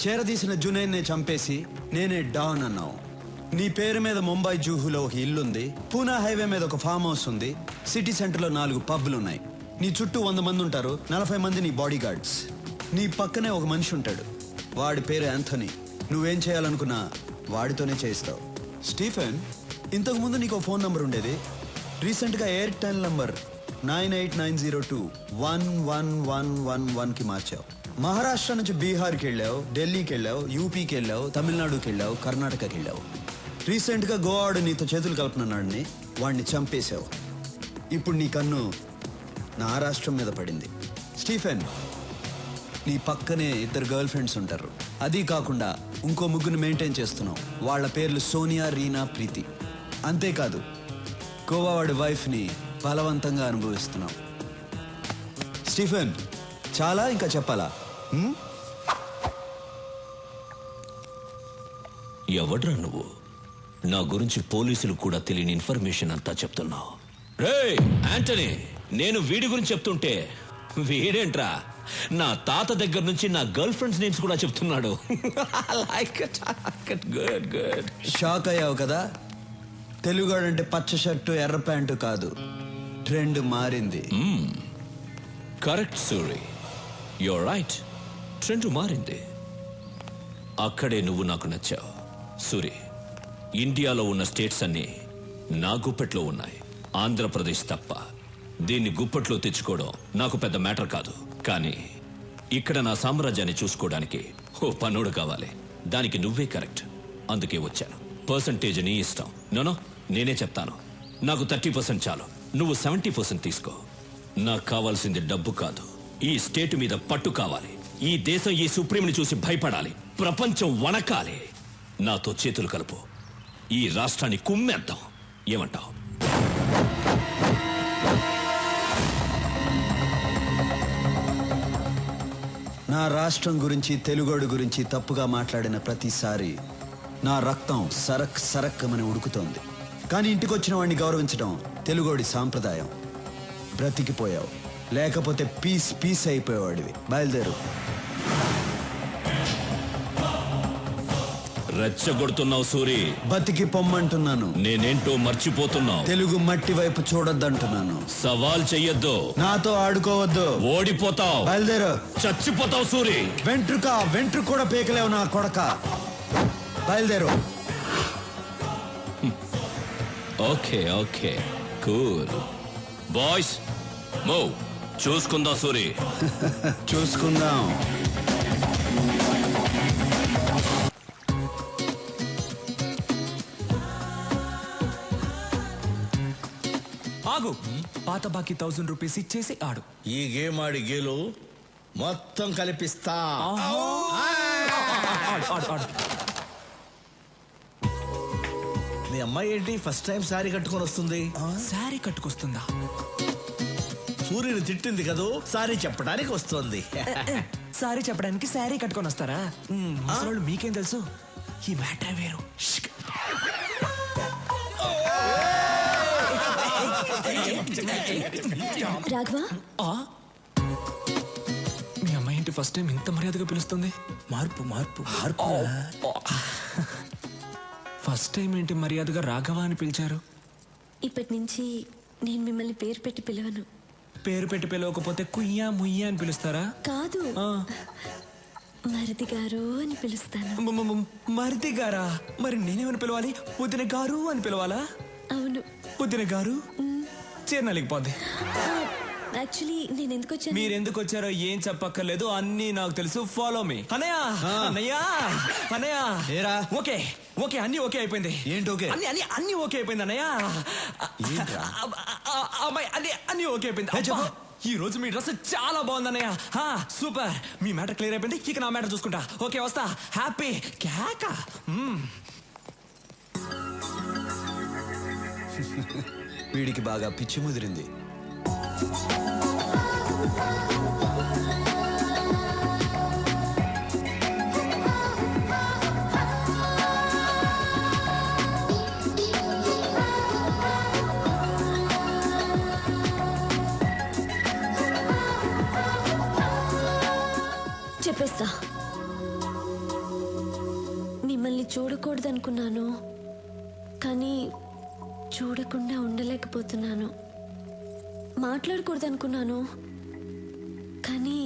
చేరదీసిన జునైన్నే చంపేసి నేనే డాన్ అన్నావు. నీ పేరు మీద ముంబై జూహులో ఒక ఇల్లుంది, పూనా హైవే మీద ఒక ఫామ్ హౌస్ ఉంది, సిటీ సెంటర్లో 4 పబ్లున్నాయి. నీ చుట్టూ 100 మంది ఉంటారు, 40 మంది నీ బాడీ గార్డ్స్. నీ పక్కనే ఒక మనిషి ఉంటాడు, వాడి పేరు యాంథనీ. నువ్వేం చేయాలనుకున్నా వాడితోనే చేయిస్తావు. స్టీఫెన్, ఇంతకుముందు నీకు ఫోన్ నంబర్ ఉండేది, రీసెంట్గా ఎయిర్టెల్ నంబర్ 9890211111కి మార్చావు. మహారాష్ట్ర నుంచి బీహార్కి వెళ్ళావు, ఢిల్లీకి వెళ్ళావు, యూపీకి వెళ్ళావు, తమిళనాడుకి వెళ్ళావు, కర్ణాటకకి వెళ్ళావు. రీసెంట్గా గోవాడు నీతో చేతులు కలుపుతున్నాడిని, వాడిని చంపేశావు. ఇప్పుడు నీ కన్ను నా రాష్ట్రం మీద పడింది. స్టీఫెన్, నీ పక్కనే 2 గర్ల్ ఫ్రెండ్స్ ఉంటారు, అది కాకుండా ఇంకో 3 మెయింటైన్ చేస్తున్నావు. వాళ్ళ పేర్లు సోనియా, రీనా, ప్రీతి. అంతేకాదు గోవా వాడి వైఫ్ని బలవంతంగా అనుభవిస్తున్నావు. స్టీఫెన్, చాలా ఇంకా చెప్పాలా? ఎవడ్రా నువ్వు? నా గురించి పోలీసులు కూడా తెలియని ఇన్ఫర్మేషన్ అంతా చెప్తున్నావు. రేయ్ యాంటనీ, నేను వీడి గురించి చెప్తుంటే వీడేంట్రా నా తాత దగ్గర నుంచి నా గర్ల్ ఫ్రెండ్స్ నేమ్స్ కూడా చెప్తున్నాడు. షాక్ అయ్యావు కదా? తెలుగాడంటే పచ్చ షర్టు ఎర్ర ప్యాంటు కాదు, ట్రెండ్ మారింది. Correct Suri, you're right, trend మారింది. అక్కడే నువ్వు నాకు నచ్చావు. సూరి, ఇండియాలో ఉన్న స్టేట్స్ అన్నీ నా గుప్పెట్లో ఉన్నాయి, ఆంధ్రప్రదేశ్ తప్ప. దీన్ని గుప్పట్లో తెచ్చుకోవడం నాకు పెద్ద మ్యాటర్ కాదు, కానీ ఇక్కడ నా సామ్రాజ్యాన్ని చూసుకోవడానికి ఓ పనుడు కావాలి. దానికి నువ్వే కరెక్ట్, అందుకే వచ్చాను. పర్సంటేజ్ నీ ఇష్టం. నోనో, నేనే చెప్తాను. నాకు 30% చాలు, నువ్వు 70% తీసుకో. నాకు కావాల్సింది డబ్బు కాదు, ఈ స్టేట్ మీద పట్టు కావాలి. ఈ దేశం ఈ సుప్రీంని చూసి భయపడాలి, ప్రపంచం వణకాలి. నాతో చేతులు కలుపు, ఈ రాష్ట్రాన్ని కుమ్మేద్దాం. ఏమంటావు? నా రాష్ట్రం గురించి, తెలుగోడు గురించి తప్పుగా మాట్లాడిన ప్రతిసారి నా రక్తం సరక్ సరక్కమని ఉడుకుతోంది. కానీ ఇంటికొచ్చిన వాడిని గౌరవించడం తెలుగోడి సాంప్రదాయం. బ్రతికిపోయావు, లేకపోతే పీస్ పీస్ అయిపోయేవాడివి. బయలుదేరు. రెచ్చగొడుతున్నావు సూరి. బతికి పొమ్మంటున్నాను. నేనేంటో మర్చిపోతున్నావు. తెలుగు మట్టి వైపు చూడొద్దంటున్నాను. సవాల్ చెయ్యొద్దు, నాతో ఆడుకోవద్దు, ఓడిపోతావు. బయలుదేరు. చచ్చిపోతావు సూరి. వెంట్రుక కూడా పీకలేవు నా కొడక. బయలుదేరు. Okay okay, cool boys, move. చూసుకుందాం సూరి. చూసుకుందాం. ఆగు, పాత బాకీ 1000 రూపీస్ ఇచ్చేసి ఆడు. ఈ గేమ్ ఆడి గేలు మొత్తం కలిపిస్తా. మీ అమ్మాయి ఏంటి ఫస్ట్ టైం శారీ కట్టుకొని వస్తుంది? శారీ కట్టుకొస్తుందా? సూర్యుని తిట్టింది కదూ, సారీ చెప్పడానికి వస్తుంది. సారీ చెప్పడానికి శారీ కట్టుకొని వస్తారా? అసలు మీకేం తెలుసు, ఈ మ్యాటర్ వేరు. రాఘవా, మీ అమ్మాయి ఏంటి ఫస్ట్ టైం ఇంత మర్యాదగా పిలుస్తుంది? మార్పు మార్పు మార్పు. ఫస్ట్ టైం ఏంటి మర్యాదగా రాఘవా అని పిలిచారు? ఇప్పటి నుంచి నేను మిమ్మల్ని పేరు పెట్టి పిలవను. పేరు పెట్టి పిలవకపోతే కుయ్యా ముయ్యా అని పిలుస్తారా? కాదు, మరిది గారు అని పిలుస్తాను. మరిది గారా? మరి నేనేమని పిలవాలి? వదిన గారు అని పిలవాలా? అవును. వదిన గారు చేరనలేకపోద్ది. యాక్చువల్లీ నేను ఎందుకు వచ్చాను? మీరు ఎందుకు వచ్చారో ఏం చెప్పక్కర్లేదు, అన్నీ నాకు తెలుసు. Follow me. అన్నయ్య అన్నయ్య అన్నయ్య. ఓకే ఓకే, అన్ని ఓకే అయిపోయింది. ఏంటి ఓకే? అన్ని ఓకే అయిపోయింది అన్నయ్య. అమ్మాయి అన్ని ఓకే అయిపోయింది. ఈ రోజు మీ డ్రెస్ చాలా బాగుంది అన్నయ్య. సూపర్. మీ మ్యాటర్ క్లియర్ అయిపోయింది, ఇక నా మ్యాటర్ చూసుకుంటా. ఓకే, వస్తా. హ్యాపీ కేక. వీడికి బాగా పిచ్చి ముదిరింది. చెప్పేస్తా. చూడకూడదు అనుకున్నాను, కానీ చూడకుండా ఉండలేకపోతున్నాను. మాట్లాడకూడదు అనుకున్నాను, కానీ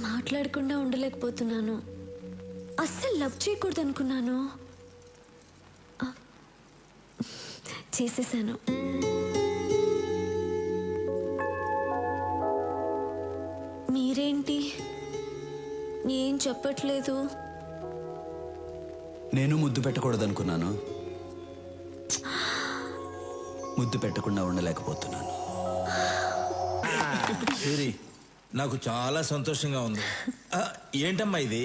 మాట్లాడకుండా ఉండలేకపోతున్నాను. అస్సలు లవ్ చేయకూడదు అనుకున్నాను, చేసేసాను. మీరేంటి ఏం చెప్పట్లేదు? నేను ముద్దు పెట్టకూడదు అనుకున్నాను, ముద్దు పెట్టకుండా ఉండలేకపోతున్నాను. సూరి, నాకు చాలా సంతోషంగా ఉంది. ఏంటమ్మా ఇది?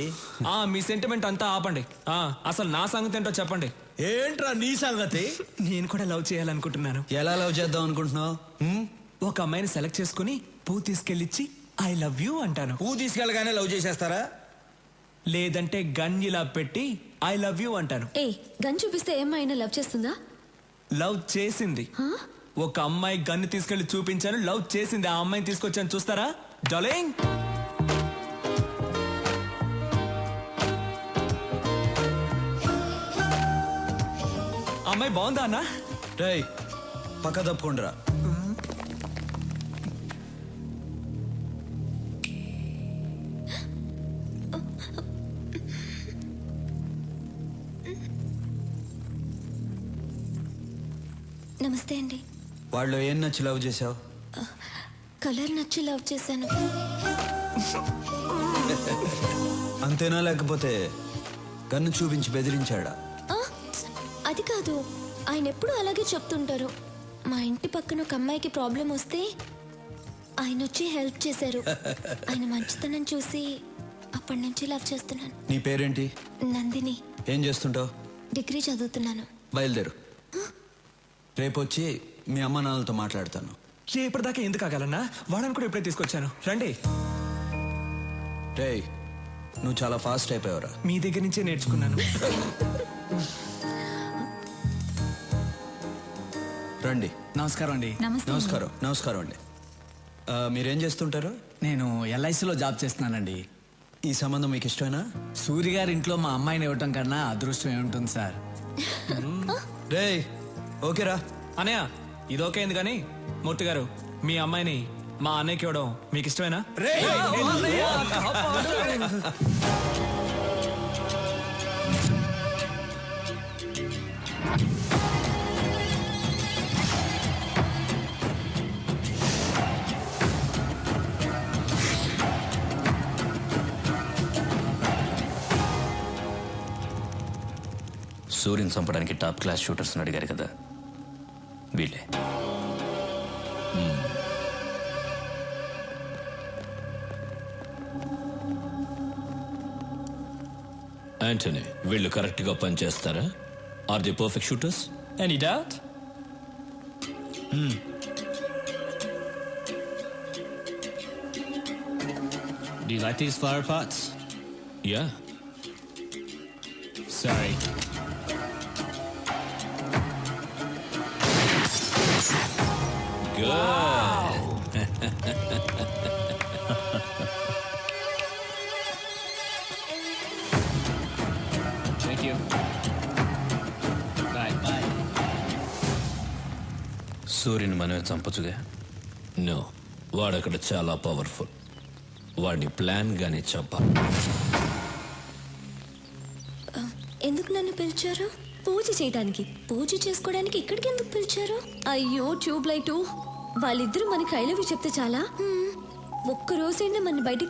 మీ సెంటిమెంట్ అంతా ఆపండి. అసలు నా సంగతి ఏంటో చెప్పండి. ఏంట్రా నీ సంగతి? నేను కూడా లవ్ చేయాలనుకుంటున్నాను. ఎలా లవ్ చేద్దాం అనుకుంటున్నావు? ఒక అమ్మాయిని సెలెక్ట్ చేసుకుని పువ్వు తీసుకెళ్ళిచ్చి ఐ లవ్ యూ అంటాను. పువ్వు తీసుకెళ్ళగానే లవ్ చేసేస్తారా? లేదంటే గన్ ఇలా పెట్టి ఐ లవ్ యూ అంటాను. గన్ చూపిస్తే ఏమైనా లవ్ చేస్తుందా? లవ్ చేసింది. ఒక అమ్మాయి గన్ను తీసుకెళ్లి చూపించాను, లవ్ చేసింది. ఆ అమ్మాయిని తీసుకొచ్చాను, చూస్తారా డార్లింగ్? అమ్మాయి బాగుందా అన్నా? రేయ్, పక్క తప్పుకుండ్రా. నమస్తే అండి. వాళ్ళు ఏం నచ్చి లవ్ చేసావు? కలర్ నచ్చి లవ్ చేశాను. అంతేనా, లేకపోతే గన్ను చూపించి బెదిరించాడా? అది కాదు, ఆయన ఎప్పుడు అలాగే చెప్తుంటారు. మా ఇంటి పక్కన ఒక అమ్మాయికి ప్రాబ్లం వస్తే ఆయన వచ్చి హెల్ప్ చేశారు. ఆయన మంచితనం చూసి అప్పటి నుంచి లవ్ చేస్తున్నాను. నీ పేరేంటి? నందిని. ఏం చేస్తుంటావు? డిగ్రీ చదువుతున్నాను. బయలుదేరు. రేపు వచ్చి మీ అమ్మ నాన్నలతో మాట్లాడతాను. ఇప్పటిదాకా ఎందుకు ఆగాలన్నా? వాడని కూడా ఇప్పుడే తీసుకొచ్చాను, రండి. రేయ్, నువ్వు చాలా ఫాస్ట్ అయిపోయావురా. మీ దగ్గర నుంచే నేర్చుకున్నాను. రండి. నమస్కారం అండి. నమస్కారం. నమస్కారం అండి. మీరేం చేస్తుంటారు? నేను ఎల్ఐసిలో జాబ్ చేస్తున్నానండి. ఈ సంబంధం మీకు ఇష్టమేనా? సూర్య గారి ఇంట్లో మా అమ్మాయిని ఇవ్వటం కన్నా అదృష్టం ఏముంటుంది సార్. రేయ్, ఓకేరా? అనయ్య, ఇది ఓకే అయింది, కానీ మూర్తి గారు, మీ అమ్మాయిని మా అన్నయ్యకి ఇవ్వడం మీకు ఇష్టమేనా? సూర్యుని చంపడానికి టాప్ క్లాస్ షూటర్స్ అడిగారు కదా, వీళ్ళే. యాంటనీ, వీళ్ళు కరెక్ట్ గా పనిచేస్తారా? Are the perfect shooters? Any doubt? Do you like these flower pots? Yeah. Sorry. Thank you. Bye. Bye. సూర్యుని మనమే చంపచ్చుగా? నో, వాడక్కడ చాలా పవర్ఫుల్. వాడిని ప్లాన్ గానే చంపాలి. ఎందుకు నన్ను పిలిచారు? పూజ చేయడానికి. పూజ చేసుకోవడానికి ఇక్కడికి ఎందుకు పిలిచారు? అయ్యో ట్యూబ్ లైట్, వాళ్ళిద్దరూ మనకి ఐ లవ్ యూ చెప్తే చాలా. ఒక్క రోజైనా మన బయటికి